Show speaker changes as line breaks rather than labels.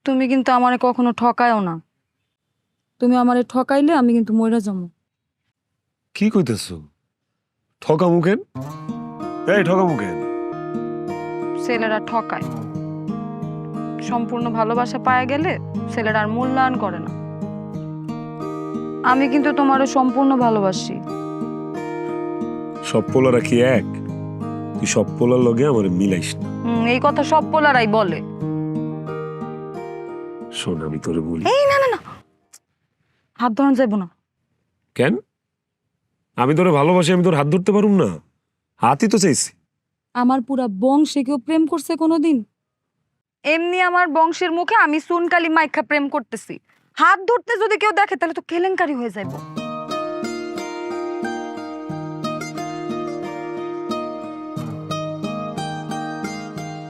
তুমি কিন্তু আমারে কখনো ঠকায়ও না। তুমি আমারে ঠকাইলে আমি কিন্তু মইরা যাবো।
কি কইতেছো? ঠকামু কেন? এই ঠকামু কেন?
ছেলেরা ঠকায়, সম্পূর্ণ ভালোবাসা পায় গেলে ছেলেরা আর মূল্যায়ন করে না। আমি কিন্তু তোমারে সম্পূর্ণ ভালোবাসি।
সব পোলারা কি এক? তুই সব পোলার লগে আমার মিলাইস না।
এই কথা সব পোলারাই বলে।
শোন, আমি তোরে বলি।
এই না না না, হাত ধরন যাইব না।
কেন? আমি তোরে ভালোবাসি, আমি তোর হাত ধরতে পারুম না? হাতই তো চাইছি।
আমার পুরা বংশে কেউ প্রেম করছে কোনোদিন? এমনি আমার বংশের মুখে আমি সুনকালি মাইখা প্রেম করতেছি। হাত ধরতে যদি কেউ দেখে তাহলে তো কেলেঙ্কারি হয়ে যাইব।